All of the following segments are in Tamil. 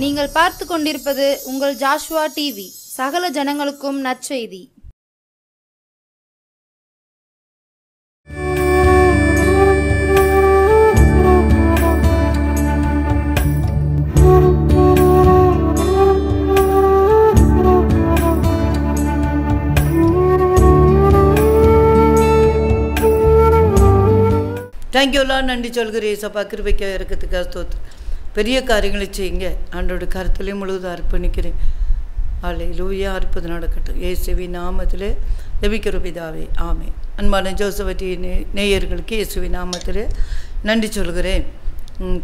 நீங்கள் பார்த்து கொண்டிருப்பது உங்கள் ஜாஷுவா டிவி. சகல ஜனங்களுக்கும் நற்செய்தி. தேங்க்யூலாம் நன்றி சொல்கிறேன் ஏசப்பா. கிருபைக்கு இறக்கத்துக்காக ஸ்தோத்திரம். பெரிய காரியங்களை செய்யுங்க. ஆண்டோட கருத்துலேயும் முழுவதும் அர்ப்பணிக்கிறேன். அல்லேலூயா. அற்புதம் நடக்கட்டும். இயேசுவின் நாமத்திலே ஜெபிக்கிற பிதாவே, ஆமென். அன்பான ஜோசபட்டி நேயர்களுக்கு இயேசுவின் நாமத்திலே நன்றி சொல்கிறேன்.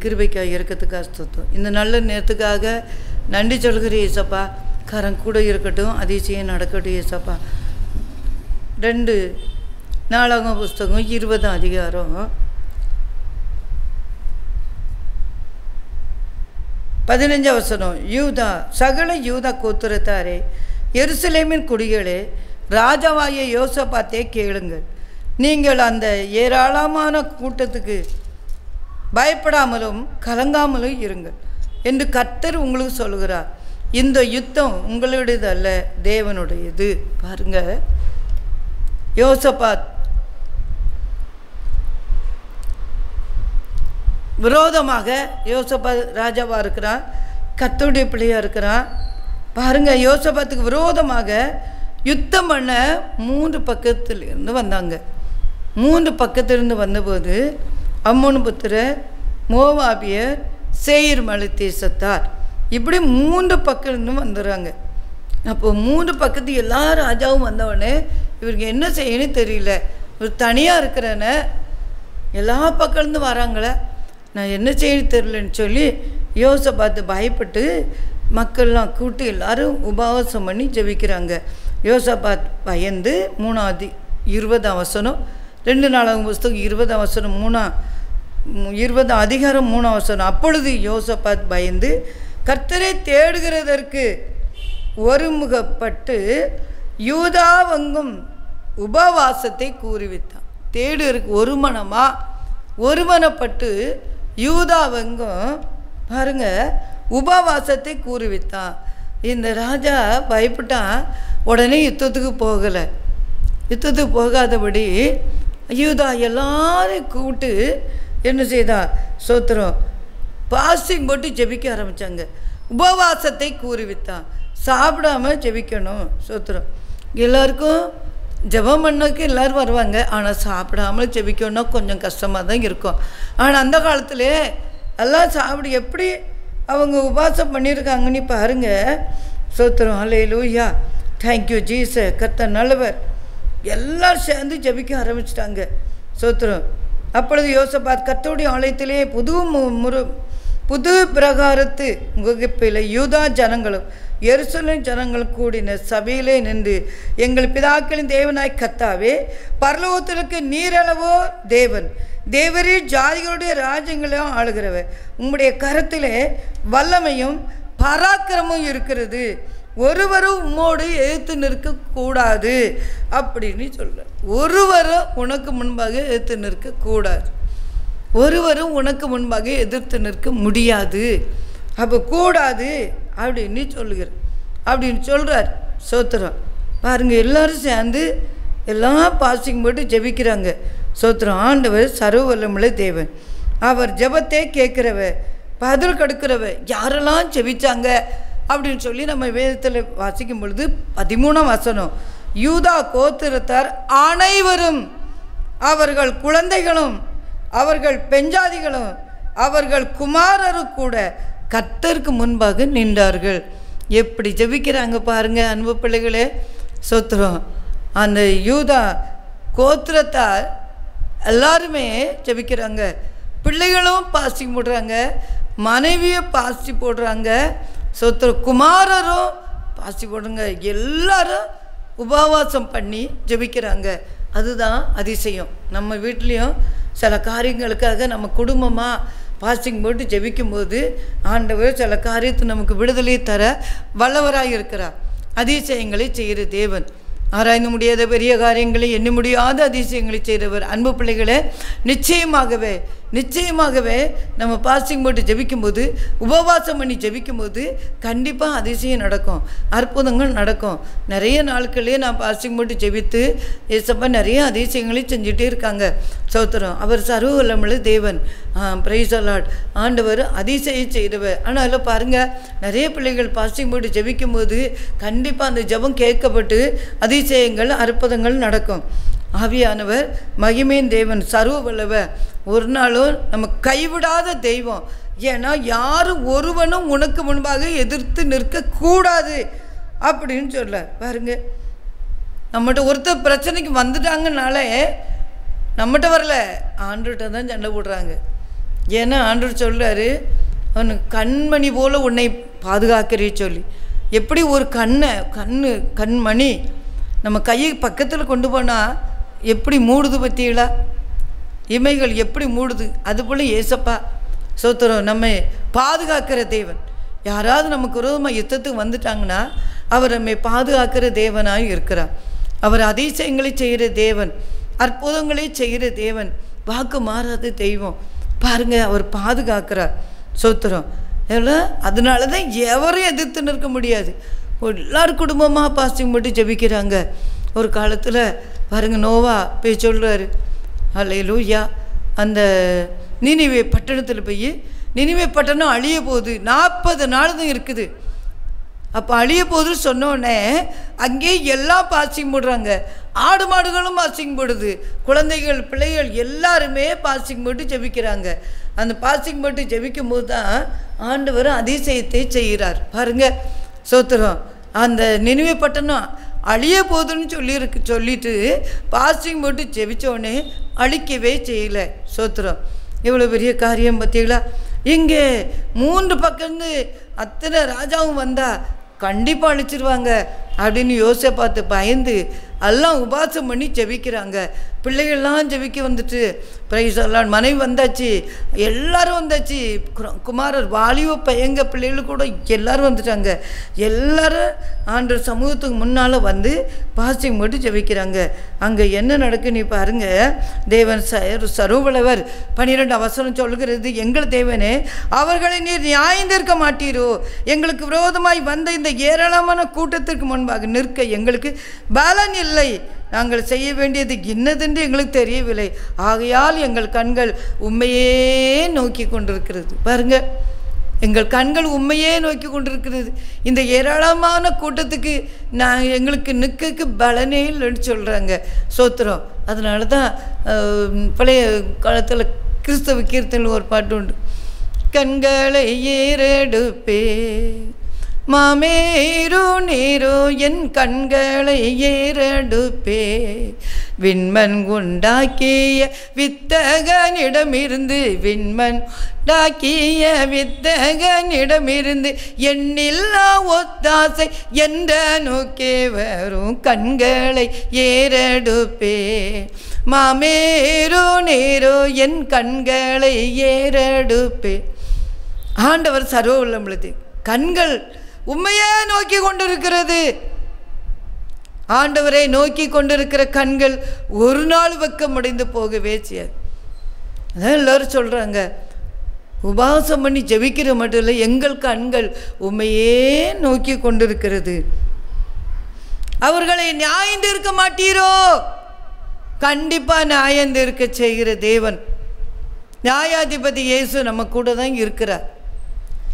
கிருபைக்காக இறக்கத்துக்காக ஸ்தோத்திரம். இந்த நல்ல நேரத்துக்காக நன்றி சொல்கிறேன் ஏசப்பா. கரம் கூட இருக்கட்டும், அதிசயம் நடக்கட்டும் ஏசப்பா. 2 நாளாகம புஸ்தகம் 20 அதிகாரம் 15 வசனம். யூதா, சகல யூதா கோத்திரத்தாரே, எருசலேமின் குடிகளே, ராஜாவாகிய யோசபாத்தே கேளுங்கள். நீங்கள் அந்த ஏராளமான கூட்டத்துக்கு பயப்படாமலும் கலங்காமலும் இருங்கள் என்று கர்த்தர் உங்களுக்கு சொல்கிறார். இந்த யுத்தம் உங்களுடையது அல்ல, தேவனுடையது. பாருங்க, யோசபாத் விரோதமாக யோசபாத் ராஜாவாக இருக்கிறான், கர்த்தருடைய பிள்ளையாக இருக்கிறான். பாருங்கள், யோசபாத்துக்கு விரோதமாக யுத்தம் பண்ண 3 பக்கத்திலிருந்து வந்தாங்க. 3 பக்கத்திலிருந்து வந்தபோது அம்மோன் புத்திரர், மோவாபியர், சேயீர் மலை தேசத்தார், இப்படி 3 பக்கத்திலிருந்து வந்துடுறாங்க. அப்போ 3 பக்கத்து எல்லா ராஜாவும் வந்தவொடனே இவருக்கு என்ன செய்யணும்னு தெரியல. இவர் தனியாக இருக்கிறன, எல்லா பக்கத்துலேருந்து வராங்களே, நான் என்ன செய்யணும் தெரியலன்னு சொல்லி யோசபாத்து பயப்பட்டு மக்கள்லாம் கூட்டி எல்லாரும் உபவாசம் பண்ணி ஜெபிக்கிறாங்க. யோசபாத் பயந்து 20 வசனம் 2 நாளாகும் புஸ்தகம் 20 வசனம் 20 அதிகாரம் 3 வசனம். அப்பொழுது யோசபாத் பயந்து கர்த்தரை தேடுகிறதற்கு ஒருமுகப்பட்டு யூதாவெங்கும் உபவாசத்தை கூறிவித்தான். தேடுறதுக்கு ஒருமனப்பட்டு யூதாவெங்கும் பாருங்க உபவாசத்தை கூறிவித்தான். இந்த ராஜா பயப்பட்டான். உடனே யுத்தத்துக்கு போகலை. யுத்தத்துக்கு போகாதபடி யூதா எல்லாரையும் கூப்பிட்டு என்ன செய்தான், சோத்திரம் பாஸ்டிங் போட்டு ஜெபிக்க ஆரம்பித்தாங்க. உபவாசத்தை கூறிவித்தான். சாப்பிடாம ஜெபிக்கணும். சோத்திரம். எல்லாருக்கும் ஜெபம் பண்ணக்கு எல்லோரும் வருவாங்க, ஆனால் சாப்பிடாமல் ஜெபிக்கணும்னா கொஞ்சம் கஷ்டமாக தான் இருக்கும். ஆனால் அந்த காலத்தில் எல்லாம் சாப்பிடு எப்படி அவங்க உபவாசம் பண்ணியிருக்காங்கன்னு பாருங்கள். சோத்திரம். அல்லேலூயா. Thank you Jesus. கர்த்தர் நல்லவர். எல்லோரும் சேர்ந்து ஜெபிக்க ஆரம்பிச்சிட்டாங்க. சோத்திரம். அப்பொழுது யோசபாத் கர்த்தருடைய ஆலயத்திலே புது பிரகாரத்து முகப்பில் யூதா ஜனங்களும் எருசலேம் ஜனங்கள் கூடின சபையிலே நின்று, எங்கள் பிதாக்களின் தேவனாய் கர்த்தாவே, பரலோகத்திற்கு நீரளவோ தேவன், தேவரே ஜாதிகளுடைய ராஜ்யங்களையும் ஆளுகிறவர், உம்முடைய கரத்திலே வல்லமையும் பராக்கிரமும் இருக்கிறது, ஒருவரும் உம்மோடு எதிர்த்து நிற்கக்கூடாது அப்படின்னு சொல்ற. ஒருவரும் உனக்கு முன்பாக எதிர்த்து நிற்கக்கூடாது, ஒருவரும் உனக்கு முன்பாக எதிர்த்து நிற்க முடியாது, அப்போ கூடாது அப்படின்னு சொல்கிறார். சோத்திரம். பாருங்கள், எல்லோரும் சேர்ந்து எல்லாம் பாஸ்டிங் போட்டு ஜெபிக்கிறாங்க. சோத்திரம். ஆண்டவர் சர்வ வல்லமுள்ள தேவன், அவர் ஜெபத்தை கேட்குறவர், பதில் கொடுக்கிறவர். யாரெல்லாம் ஜெபிச்சாங்க அப்படின்னு சொல்லி நம்ம வேதத்தில் வாசிக்கும் பொழுது 13 வசனம். யூதா கோத்திரத்தார் அனைவரும், அவர்கள் குழந்தைகளும், அவர்கள் பெஞ்சாதிகளும், அவர்கள் குமாரரும் கூட கர்த்தருக்கு முன்பாக நின்றார்கள். எப்படி ஜெபிக்கிறாங்க பாருங்கள் அன்பு பிள்ளைகளே. சோத்திரம். அந்த யூதா கோத்திரத்தார் எல்லாருமே ஜெபிக்கிறாங்க. பிள்ளைகளும் பாஸ்டி போடுறாங்க, மனைவியும் பாஸ்டி போடுறாங்க. சோத்திரம். குமாரரும் பாஸ்டி போடுறாங்க. எல்லாரும் உபவாசம் பண்ணி ஜெபிக்கிறாங்க. அதுதான் அதிசயம். நம்ம வீட்லேயும் சில காரியங்களுக்காக நம்ம குடும்பமாக பாஸ்டிங் போட்டு ஜெபிக்கும்போது ஆண்டவர் சில காரியத்தை நமக்கு விடுதலை தர வல்லவராக இருக்கிறார். அதிசயங்களை செய்கிற தேவன். ஆராய்ந்து முடியாத பெரிய காரியங்களை எண்ண முடியாத அதிசயங்களை செய்கிறவர். அன்பு பிள்ளைகளே, நிச்சயமாகவே நிச்சயமாகவே நம்ம பாஸ்டிங் போட்டு ஜெபிக்கும்போது, உபவாசம் பண்ணி ஜெபிக்கும்போது கண்டிப்பாக அதிசயம் நடக்கும், அற்புதங்கள் நடக்கும். நிறைய நாட்களே நான் பாஸ்டிங் போட்டு ஜெபித்து ஏசப்பா நிறைய அதிசயங்களையும் செஞ்சுட்டே இருக்காங்க. ஸ்தோத்திரம். அவர் சர்வ வல்லமையுள்ள தேவன். Praise the Lord. ஆண்டவர் அதிசயம் செய்தவர். ஆனால் அதில் பாருங்கள், நிறைய பிள்ளைகள் பாஸ்டிங் போட்டு ஜெபிக்கும்போது கண்டிப்பாக அந்த ஜெபம் கேட்கப்பட்டு அதிசயங்கள் அற்புதங்கள் நடக்கும். ஆவியானவர் மகிமையின் தேவன், சர்வ வல்லவர், ஒரு நாளும் நம்ம கைவிடாத தெய்வம். ஏன்னா யாரும் ஒருவனும் உனக்கு முன்பாக எதிர்த்து நிற்கக்கூடாது அப்படின்னு சொல்ல பாருங்க. நம்மகிட்ட ஒருத்தர் பிரச்சனைக்கு வந்துட்டாங்கனாலே நம்மகிட்ட வரல, ஆண்டவர்கிட்ட தான் சண்டை போடுறாங்க. ஏன்னா ஆண்டவர் சொல்கிறாரு, அவனு கண்மணி போல் உன்னை பாதுகாக்கிறே சொல்லி. எப்படி ஒரு கண்மணி நம்ம கையை பக்கத்தில் கொண்டு போனால் எப்படி மூடுது பற்றிகளா, இமைகள் எப்படி மூடுது, அதுபோல் ஏசப்பா ஸ்தோத்திரம் நம்மை பாதுகாக்கிற தேவன். யாராவது நமக்கு விரோதமாக யுத்தத்துக்கு வந்துட்டாங்கன்னா அவர் நம்மை பாதுகாக்கிற தேவனாக இருக்கிறார். அவர் அதிசயங்களை செய்கிற தேவன், அற்புதங்களை செய்கிற தேவன், வாக்கு மாறாத தெய்வம். பாருங்கள், அவர் பாதுகாக்கிறார். ஸ்தோத்திரம். அதனால தான் எவரும் எதிர்த்து நிற்க முடியாது. எல்லாரும் குடும்பமாக பாஸ்டிங் போட்டு ஜெபிக்கிறாங்க. ஒரு காலத்தில் பாருங்க, நோவா போய் சொல்கிறாரு, அல்லேலூயா, அந்த நினிவே பட்டணத்தில் போய், நினிவே பட்டணம் அழிய போகுது, 40 நாள் தான் இருக்குது. அப்போ அழிய போகுதுன்னு சொன்னோடனே அங்கேயே எல்லாம் பாஸ்டிங் போடுறாங்க. ஆடு மாடுகளும் பாஸ்டிங் போடுது, குழந்தைகள் பிள்ளைகள் எல்லாருமே பாஸ்டிங் போட்டு ஜெபிக்கிறாங்க. அந்த பாஸ்டிங் போட்டு ஜெபிக்கும் போது தான் ஆண்டவர் அதிசயத்தை செய்கிறார். பாருங்கள், ஸ்தோத்திரம். அந்த நினிவே பட்டணம் அழிய போதுன்னு சொல்லிட்டு பாஸ்டிங் போட்டு ஜெபிச்சோடனே அழிக்கவே செய்யலை. ஸ்தோத்திரம். இவ்வளோ பெரிய காரியம் பார்த்தீங்களா? இங்கே 3 பக்கம்ந்து அத்தனை ராஜாவும் வந்தால் கண்டிப்பாக அழிச்சிருவாங்க அப்படின்னு யோசிச்சு பார்த்து பயந்து எல்லாம் உபாசம் பண்ணி ஜெபிக்கிறாங்க. பிள்ளைகள்லாம் ஜெபிக்க வந்துட்டு, பிரைஸ் எல்லாம் மனைவி வந்தாச்சு, எல்லாரும் வந்தாச்சு, குமாரர் வாலிப பையங்க பிள்ளைகள் கூட எல்லோரும் வந்துட்டாங்க. எல்லோரும் ஆண்டவர் சமூகத்துக்கு முன்னால் வந்து பாஸ்டிங் போட்டு ஜெபிக்கிறாங்க. அங்கே என்ன நடக்கு நீ பாருங்க. தேவன் சர்வவல்லவர் 12 வசனம் சொல்கிறது, எங்கள் தேவனே, அவர்களை நீர் நியாயந்திருக்க மாட்டீரோ, எங்களுக்கு விரோதமாய் வந்த இந்த ஏராளமான கூட்டத்திற்கு முன்பாக நிற்க எங்களுக்கு பலன் இல்லை, நாங்கள் செய்ய வேண்டியது இன்னதென்று எங்களுக்கு தெரியவில்லை, ஆகையால் எங்கள் கண்கள் உண்மையே நோக்கி கொண்டிருக்கிறது. பாருங்க, எங்கள் கண்கள் உண்மையே நோக்கி கொண்டிருக்கிறது. இந்த ஏராளமான கூட்டத்துக்கு எங்களுக்கு நிற்கக்கு பலனே இல்லைன்னு சொல்கிறாங்க. ஸ்தோத்திரம். அதனால தான் பழைய காலத்தில் கிறிஸ்தவ கீர்த்தனில் ஒரு பாட்டு உண்டு, கண்களை ஏறெடுப்பே மாமேரு நீரோ என் கண்களை ஏறெடுப்பே, விண்மன் உண்டாக்கிய வித்தகனிடமிருந்து, விண்மன் உண்டாக்கிய வித்தகனிடமிருந்து எண்ணில்லா ஒத்தாசை என்ற நோக்கே வரும் கண்களை ஏறெடுப்பே, மாமேரு நீரோ என் கண்களை ஏறெடுப்பே. ஆண்டவர் சர்வ வல்லமையுள்ளது, கண்கள் உண்மையே நோக்கி கொண்டிருக்கிறது. ஆண்டவரை நோக்கி கொண்டிருக்கிற கண்கள் ஒரு நாள் வெக்கமடைந்து போகவே செய்யாது. அதான் எல்லோரும் சொல்கிறாங்க, உபவாசம் பண்ணி ஜெபிக்கிற மட்டும் இல்லை, எங்கள் கண்கள் உண்மையே நோக்கி கொண்டிருக்கிறது. அவர்களை நியாயந்திருக்க மாட்டீரோ? கண்டிப்பாக நியாயந்திருக்க செய்கிற தேவன், நியாயாதிபதி இயேசு நம்ம கூட தான் இருக்கிறார்.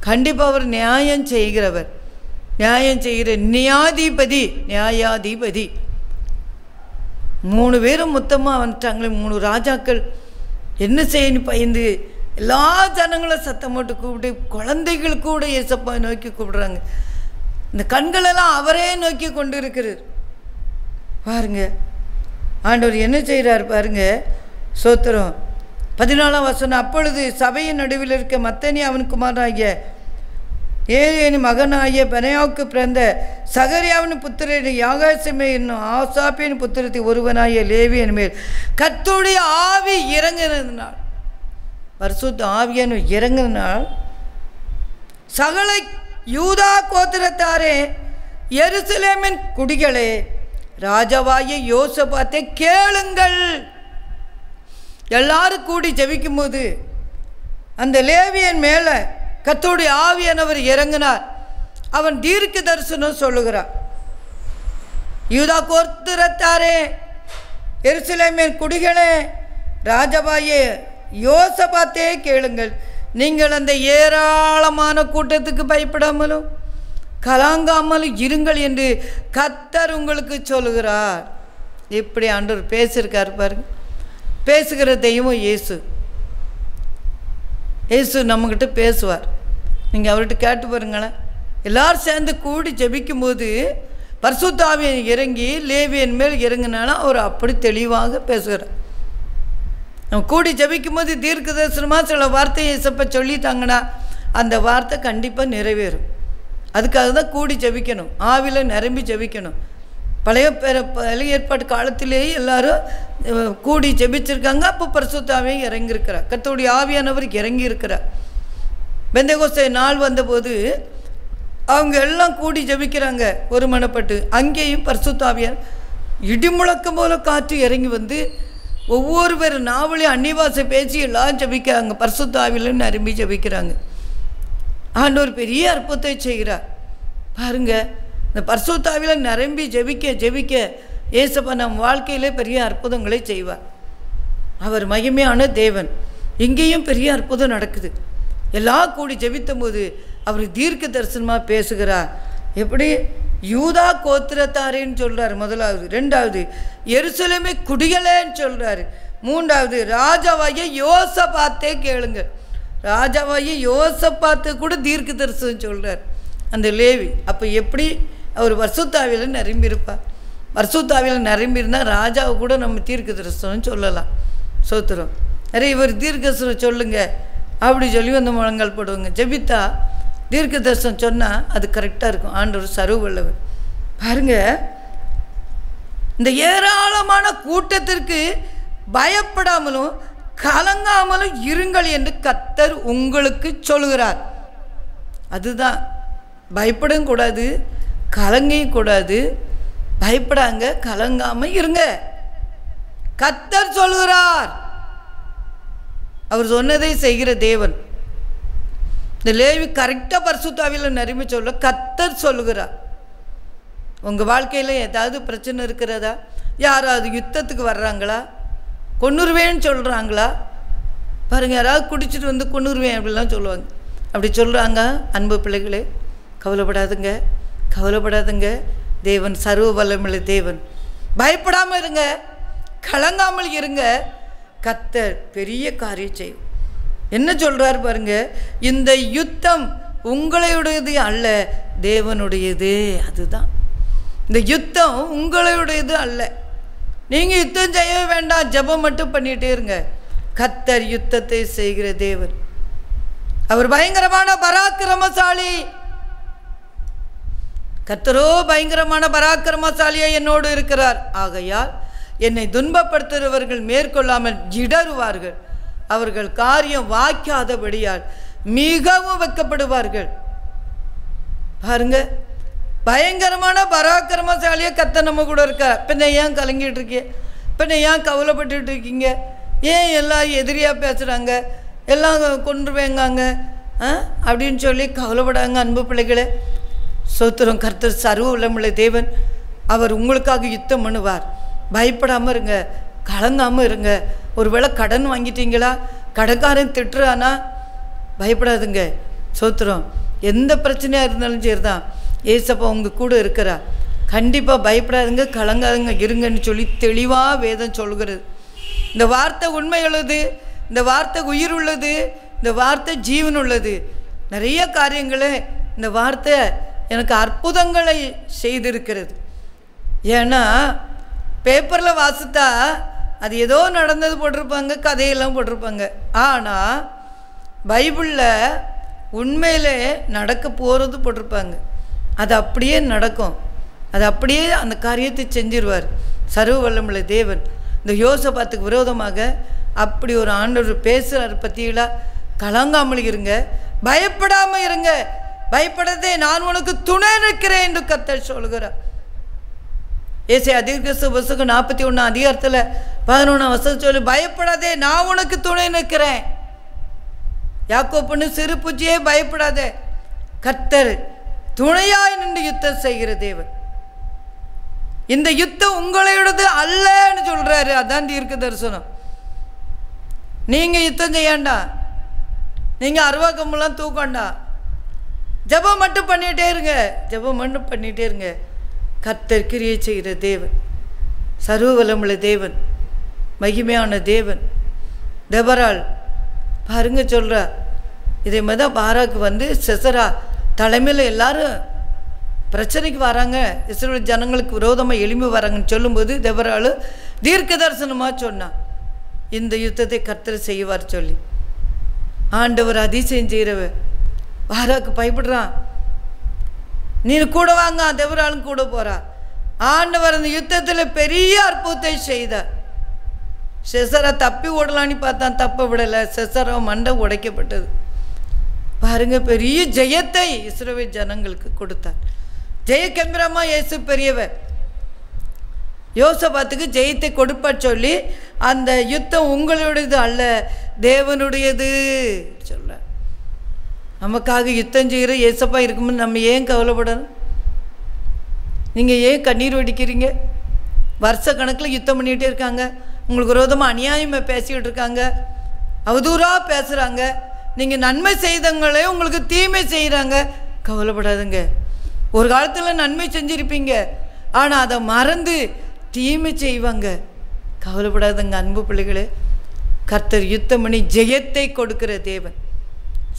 கண்டிப்பாக அவர் நியாயம் செய்கிறவர், நியாயம் செய்கிற நியாயாதிபதி. 3 பேரும் மொத்தமாக வந்துட்டாங்களே, 3 ராஜாக்கள். என்ன செய்யணும் பயந்து எல்லா ஜனங்களும் சத்தம் போட்டு கூப்பிட்டு, குழந்தைகள் கூட ஏசப்பா நோக்கி கூப்பிடுறாங்க. இந்த கண்களெல்லாம் அவரே நோக்கி கொண்டு இருக்கிறார். பாருங்க, ஆண்டவர் என்ன செய்கிறார் பாருங்க. ஸ்தோத்திரம். 14 வசனம், அப்பொழுது சபையின் நடுவில் இருக்க மத்தனி அவன் குமாரனாகிய ஏலியனின் மகனாகிய பெனாயாவுக்கு பிறந்த சகரியாவின் புத்திரன் யாகாசிமே என்னும் ஆசாப்பின் புத்திரத்தை ஒருவனாகிய லேவியன் மேல் கர்த்தருடைய ஆவி இறங்கினதினால், பரிசுத்த ஆவியான இறங்கினால், சகல யூதா கோத்திரத்தாரே, எருசலேமின் குடிகளே, ராஜாவாகிய யோசபாத்தை கேளுங்கள். எல்லாரும் கூடி ஜெபிக்கும் போது அந்த லேவியன் மேலே கர்த்தருடைய ஆவியானவர் இறங்கினார். அவன் தீர்க்க தரிசனம் சொல்லுகிறான். யூதா கோத்திரத்தாரே, எருசலேமின் குடிகளே, ராஜாவாகிய யோசபாத்தே கேளுங்கள். நீங்கள் அந்த ஏராளமான கூட்டத்துக்கு பயப்படாமலும் கலங்காமலும் இருங்கள் என்று கர்த்தர் உங்களுக்கு சொல்லுகிறார். இப்படி ஆண்டவர் பேசியிருக்கார் பாருங்க. பேசுகிற தெய்வம் இயேசு. இயேசு நம்மக்கிட்ட பேசுவார். நீங்கள் அவர்கிட்ட கேட்டு பாருங்களேன். எல்லோரும் சேர்ந்து கூடி ஜெபிக்கும் போது பரிசுத்த ஆவியானவர் இறங்கி லேவியன் மேல் இறங்கினாலும் அவர் அப்படி தெளிவாக பேசுகிறார். நம்ம கூடி ஜெபிக்கும் போது தீர்க்க தரிசனமாக சில வார்த்தையை இயேசப்பா சொல்லிட்டாங்கன்னா அந்த வார்த்தை கண்டிப்பாக நிறைவேறும். அதுக்காக தான் கூடி ஜெபிக்கணும், ஆவியில் நிரம்பி ஜெபிக்கணும். பழைய ஏற்பாட்டு காலத்திலேயே எல்லாரும் கூடி ஜெபிச்சிருக்காங்க. அப்போ பரிசுத்த ஆவியானவர் இறங்கியிருக்கிறார். கர்த்தருடைய ஆவியானவர் இறங்கியிருக்கிறார். பெந்தெகோஸ்தே நாள் வந்தபோது அவங்க எல்லாம் கூடி ஜெபிக்கிறாங்க ஒருமனப்பட்டு. அங்கேயும் பரிசுத்த ஆவியானவர் இடிமுழக்கம் போல காற்று இறங்கி வந்து ஒவ்வொரு நாவலையும் அன்னிவாசை பேசி எல்லாம் ஜெபிக்கிறாங்க. பரிசுத்த ஆவியிலும் நிரம்பி ஜெபிக்கிறாங்க. ஆண்டவர் பெரிய அற்புதத்தை செய்கிறார் பாருங்க. இந்த பரிசுத்த ஆவியில் நிரம்பி ஜெபிக்க இயேசப்பா நம் வாழ்க்கையிலே பெரிய அற்புதங்களை செய்வார். அவர் மகிமையான தேவன். இங்கேயும் பெரிய அற்புதம் நடக்குது. எல்லாம் கூடி ஜெபித்த போது அவர் தீர்க்க தரிசனமாக பேசுகிறார். எப்படி? யூதா கோத்திரத்தாரேன்னு சொல்கிறார் முதலாவது. ரெண்டாவது எருசலேமே குடிகளேன்னு சொல்கிறாரு. மூன்றாவது ராஜாவாகிய யோசபாத்தே கேளுங்க. ராஜாவாகிய யோசபாத்து கூட தீர்க்க தரிசனம் சொல்கிறார் அந்த லேவி. அப்போ எப்படி அவர் பரிசுத்த ஆவியில் நிரம்பியிருப்பார்? பரிசுத்த ஆவியில் நிரம்பியிருந்தால் ராஜாவை கூட நம்ம தீர்க்க தரிசனம் சொல்லலாம். சோத்திரம். நிறைய இவர் தீர்க்க தரிசனம் சொல்லுங்க அப்படி சொல்லி வந்து முழங்கால் போடுவாங்க. ஜெபித்தா தீர்க்க தரிசனம் சொன்னால் அது கரெக்டாக இருக்கும். ஆண்டவர் சர்வ வல்லவர். பாருங்கள், இந்த ஏராளமான கூட்டத்திற்கு பயப்படாமலும் கலங்காமலும் இருங்கள் என்று கர்த்தர் உங்களுக்கு சொல்கிறார். அதுதான், பயப்படவும் கூடாது, கலங்கவும் கூடாது. பயப்படாங்க, கலங்காமல் இருங்க. கர்த்தர் சொல்கிறார். அவர் சொன்னதை செய்கிற தேவன். இந்த லேவி கரெக்டாக பரிசுத்த ஆவியில் நிரம்பி சொல்ல கர்த்தர் சொல்லுகிறார். உங்கள் வாழ்க்கையில் ஏதாவது பிரச்சனை இருக்கிறதா? யாராவது யுத்தத்துக்கு வர்றாங்களா? கொன்னுருவேன்னு சொல்கிறாங்களா? பாருங்கள், யாராவது குடிச்சிட்டு வந்து கொன்னுருவேன் அப்படிலாம் சொல்லுவாங்க. அப்படி சொல்கிறாங்க. அன்பு பிள்ளைகளே, கவலைப்படாதுங்க, கவலைப்படாதுங்க. தேவன் சர்வ வல்லமையுள்ள தேவன். பயப்படாமல் இருங்க, கலங்காமல் இருங்க. கர்த்தர் பெரிய காரியம் செய்யும். என்ன சொல்கிறார் பாருங்க, இந்த யுத்தம் உங்களுடையது அல்ல, தேவனுடையது. அதுதான், இந்த யுத்தம் உங்களுடையது அல்ல. நீங்கள் யுத்தம் செய்ய வேண்டாம், ஜெபம் மட்டும் பண்ணிகிட்டே இருங்க. கர்த்தர் யுத்தத்தை செய்கிற தேவன். அவர் பயங்கரமான பராக்கிரமசாலி. கர்த்தரோ பயங்கரமான பராக்கிரமசாலியா என்னோடு இருக்கிறார். ஆகையால் என்னை துன்பப்படுத்துகிறவர்கள் மேற்கொள்ளாமல் இடறுவார்கள். அவர்கள் காரியம் வாய்க்காதபடியால் மிகவும் வெட்கப்படுவார்கள். பாருங்க, பயங்கரமான பராக்கிரமசாலியா கர்த்தர் நம்ம கூட இருக்கார். பின்ன ஏன் கலங்கிட்டு இருக்கீங்க? பின்ன ஏன் கவலைப்பட்டு இருக்கீங்க? ஏன் எல்லாம் எதிரியாக பேசுகிறாங்க, எல்லாம் கொன்றுவேங்காங்க அப்படின்னு சொல்லி கவலைப்படாங்க. அன்பு பிள்ளைகளே, சோத்திரம். கர்த்தர் சர்வ வல்லமையுள்ள தேவன். அவர் உங்களுக்காக யுத்தம் பண்ணுவார். பயப்படாமல் இருங்க, கலங்காமல் இருங்க. ஒருவேளை கடன் வாங்கிட்டீங்களா, கடைக்காரன் திட்டுறானா, பயப்படாதுங்க. சோத்திரம். எந்த பிரச்சனையாக இருந்தாலும் சரி தான், ஏசப்பா உங்கள் கூட இருக்கிறா. கண்டிப்பாக பயப்படாதுங்க, கலங்காதுங்க, இருங்கன்னு சொல்லி தெளிவாக வேதம் சொல்கிறது. இந்த வார்த்தை உண்மை உள்ளது, இந்த வார்த்தை உயிர் உள்ளது, இந்த வார்த்தை ஜீவன் உள்ளது. நிறைய காரியங்களே இந்த வார்த்தை எனக்கு அற்புதங்களை செய்திருக்கிறது. ஏன்னா பேப்பரில் வாசித்தா அது ஏதோ நடந்தது போட்டிருப்பாங்க, கதையெல்லாம் போட்டிருப்பாங்க. ஆனால் பைபிளில் உண்மையிலே நடக்க போகிறது போட்டிருப்பாங்க. அது அப்படியே நடக்கும். அது அப்படியே அந்த காரியத்தை செஞ்சிருவார் சர்வ வல்லமையுள்ள தேவன். இந்த யோசபாத்துக்கு விரோதமாக அப்படி ஒரு ஆண்டவர் பேசுகிறார். பற்றியெல்லாம் கலங்காமல் இருங்க, பயப்படாமல் இருங்க. பயப்படாதே, நான் உனக்கு துணை நிற்கிறேன் என்று கர்த்தர் சொல்கிறார். ஏசாயா தீர்க்கதரிசி புத்தகம் 41 அதிகாரத்தில் 11 வசனம் சொல்லி, பயப்படாதே, நான் உனக்கு துணை நிற்கிறேன். யாக்கோப்புன்னு சிறு பூச்சியே பயப்படாதே, கர்த்தர் துணையாய் நின்று யுத்தம் செய்கிற தேவன். இந்த யுத்தம் உங்களோடது அல்லன்னு சொல்றாரு. அதான் தீர்க்க தரிசனம். நீங்க யுத்தம் செய்யாண்டா, நீங்க அருவாக்கமெல்லாம் தூக்கண்டா, ஜெபம் மட்டும் பண்ணிகிட்டே இருங்க, ஜெபம் மட்டும் பண்ணிகிட்டே இருங்க. கர்த்தர் கிரியை செய்கிற தேவன், சர்வ வல்லமுள்ள தேவன், மகிமையான தேவன். தெபராள் பாருங்க சொல்கிறா, இதே மாதிரி தான் பாராக்கு வந்து சிசரா தலைமையில் எல்லாரும் பிரச்சனைக்கு வராங்க, இஸ்ரவேல் ஜனங்களுக்கு விரோதமாக எழும்பி வராங்கன்னு சொல்லும்போது தெபராள் தீர்க்க தரிசனமாக சொன்னான், இந்த யுத்தத்தை கர்த்தர் செய்வார் சொல்லி. ஆண்டவர் அதிசயம் செய்கிறவர். பாராக்கு பயப்படுறான், நீ கூட வாங்க, தெபராளும் கூட போகிறா. ஆண்டவர் அந்த யுத்தத்தில் பெரிய அற்புதத்தை செய்தார். சிசரா தப்பி ஓடலான்னு பார்த்தான், தப்ப விடலை. சிசரா மண்டை உடைக்கப்பட்டது. பாருங்க, பெரிய ஜெயத்தை இஸ்ரவேல் ஜனங்களுக்கு கொடுத்தார். ஜெய கம்பீரமா இயேசு பெரியவர். யோசபாத்துக்கு ஜெயத்தை கொடுப்பார் சொல்லி, அந்த யுத்தம் உங்களுடையது அல்ல, தேவனுடையது சொல்ல. நமக்காக யுத்தம் செய்கிற ஏசப்பா இருக்கும்போது நம்ம ஏன் கவலைப்படணும்? நீங்கள் ஏன் கண்ணீர் வடிக்கிறீங்க? வருஷ கணக்கில் யுத்தம் பண்ணிகிட்டே இருக்காங்க, உங்களுக்கு விரோதமாக அநியாயமாக பேசிக்கிட்டு இருக்காங்க, அவதூறாக பேசுகிறாங்க, நீங்கள் நன்மை செய்தவங்களே உங்களுக்கு தீமை செய்கிறாங்க. கவலைப்படாதுங்க. ஒரு காலத்தில் நன்மை செஞ்சுருப்பீங்க, ஆனால் அதை மறந்து தீமை செய்வாங்க. கவலைப்படாதுங்க அன்பு பிள்ளைகளே. கர்த்தர் யுத்தம் பண்ணி ஜெயத்தை கொடுக்கிற தேவன்,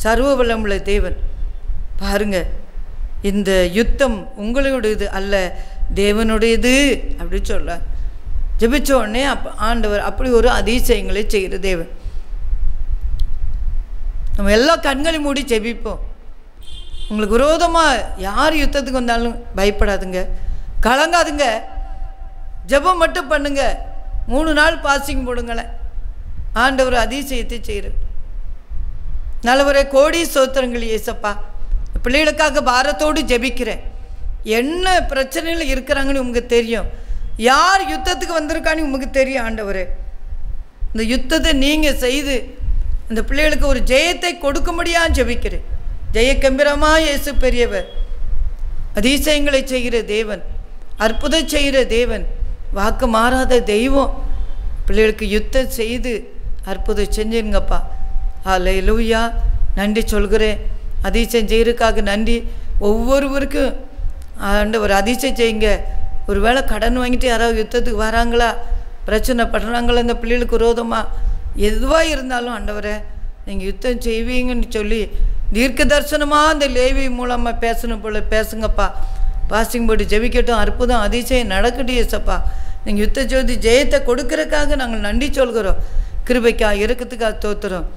சர்வ வல்லமுள்ள தேவன். பாருங்க, இந்த யுத்தம் உங்களுடையது அல்ல, தேவனுடையது அப்படி சொல்ல. ஜெபிச்ச உடனே ஆண்டவர் அப்படி ஒரு அதிசயங்களை செய்கிற தேவன். நம்ம எல்லா கண்களையும் மூடி ஜெபிப்போம். உங்களுக்கு விரோதமாக யார் யுத்தத்துக்கு வந்தாலும் பயப்படாதுங்க, கலங்காதுங்க, ஜெபம் மட்டும் பண்ணுங்க. 3 நாள் பாசிங் போடுங்களேன். ஆண்டவர் அதிசயத்தை செய்கிற நல்லவரே. கோடி சோத்திரங்கள் ஏசப்பா. பிள்ளைகளுக்காக பாரத்தோடு ஜெபிக்கிறேன். என்ன பிரச்சனையில் இருக்கிறாங்கன்னு உங்களுக்கு தெரியும், யார் யுத்தத்துக்கு வந்திருக்கான்னு உங்களுக்கு தெரியும். ஆண்டவரே, இந்த யுத்தத்தை நீங்கள் செய்து இந்த பிள்ளைகளுக்கு ஒரு ஜெயத்தை கொடுக்க முடியான்னு ஜெபிக்கிறேன். ஜெய கம்பீரமா இயேசு பெரியவர், அதிசயங்களை செய்கிற தேவன், அற்புதம் செய்கிற தேவன், வாக்கு மாறாத தெய்வம். பிள்ளைகளுக்கு யுத்தம் செய்து அற்புதம் செஞ்சுருங்கப்பா. அல்லேலூயா. நன்றி சொல்கிறேன். அதிசயம் செய்கிறதுக்காக நன்றி. ஒவ்வொருவருக்கும் ஆண்டவர் அதிசயம் செய்யுங்க. ஒரு வேளை கடன் வாங்கிட்டு யாராவது யுத்தத்துக்கு வராங்களா, பிரச்சனை படுறாங்களா, இந்த பிள்ளைகளுக்கு விரோதமாக எதுவாக இருந்தாலும் ஆண்டவரை நீங்கள் யுத்தம் செய்வீங்கன்னு சொல்லி தீர்க்க தரிசனமாக அந்த லேவி மூலமாக பேசணும் போல பேசுங்கப்பா. பாசிங் போட்டு ஜெபிக்கட்டும். அற்புதம் அதிசயம் நடக்கட்டும் ஏசப்பா. நீங்கள் யுத்த ஜோதி ஜெயத்தை கொடுக்கறதுக்காக நாங்கள் நன்றி சொல்கிறோம். கிருபைக்கா இறக்கத்துக்காக தோத்துறோம்.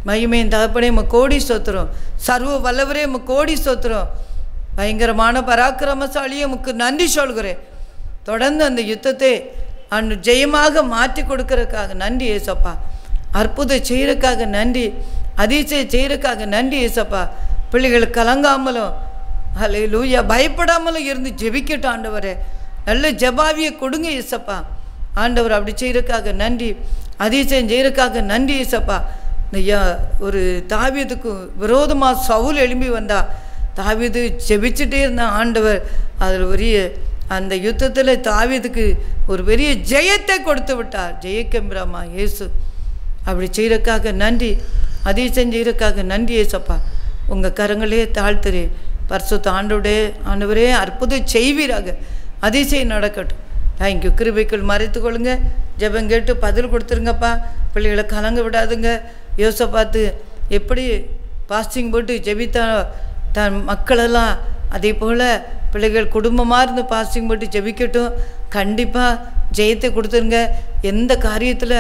மகிமையின் தகப்பனே கோடி சோத்துறோம். சர்வ வல்லவரே கோடி சோத்துறோம். பயங்கரமான பராக்கிரமசாலியை உமக்கு நன்றி சொல்கிறேன். தொடர்ந்து அந்த யுத்தத்தை ஜெயமாக மாற்றி கொடுக்கறதுக்காக நன்றி ஏசப்பா. அற்புதம் செய்கிறதுக்காக நன்றி, அதிசயம் செய்கிறதுக்காக நன்றி ஏசப்பா. பிள்ளைகள் கலங்காமலும் அல்லேலூயா பயப்படாமலும் இருந்து ஜெபிக்கட்டும் ஆண்டவரே. நல்ல ஜெபாவியை கொடுங்க ஏசப்பா. ஆண்டவர் அப்படி செய்கிறதுக்காக நன்றி, அதிசயம் செய்கிறதுக்காக நன்றி ஏசப்பா. ஒரு தாவீதுக்கு விரோதமாக சவுல் எழும்பி வந்தா, தாவீது ஜெபிச்சுட்டே இருந்தான். ஆண்டவர் அதில் பெரிய அந்த யுத்தத்தில் தாவீதுக்கு ஒரு பெரிய ஜெயத்தை கொடுத்து விட்டார். ஜெயக்கம்பிரமா இயேசு. அப்படி செய்கிறதுக்காக நன்றி, அதிசயம் செய்கிறதுக்காக நன்றி ஏசப்பா. உங்கள் கரங்களே தாழ்த்துறே. பரிசுத்த ஆண்டவரே அற்புதம் செய்வீராக, அதிசயம் நடக்கட்டும். தேங்க்யூ. கிருபைக்குள் மறைத்து கொள்ளுங்க. ஜெபம் கேட்டு பதில் கொடுத்துருங்கப்பா. பிள்ளைகளை கலங்க விடாதுங்க. யோசபாத்து எப்படி பாஸ்டிங் போட்டு ஜெபித்தா தன் மக்களெல்லாம், அதே போல் பிள்ளைகள் குடும்பமாக இருந்து பாஸ்டிங் போட்டு ஜெபிக்கட்டும். கண்டிப்பாக ஜெயத்தை கொடுத்துருங்க. எந்த காரியத்தில்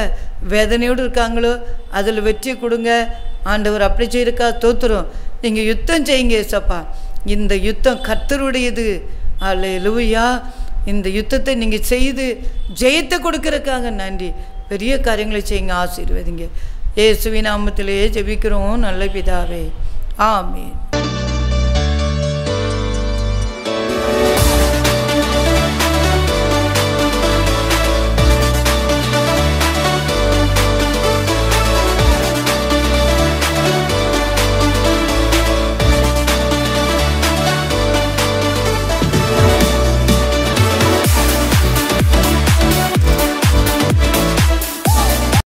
வேதனையோடு இருக்காங்களோ அதில் வெற்றி கொடுங்க. ஆண்டவர் அப்படி செய்யிருக்கா தோத்துரும். நீங்கள் யுத்தம் செய்யுங்க ஏசப்பா. இந்த யுத்தம் கர்த்தருடையது. அல்லேலூயா. இந்த யுத்தத்தை நீங்கள் செய்து ஜெயத்தை கொடுக்கறதுக்காக நன்றி. பெரிய காரியங்களை செய்யுங்க, ஆசீர்வதிங்க. இயேசுவின் நாமத்திலேயே ஜெபிக்கிறோம் நல்ல பிதாவே. ஆமென்.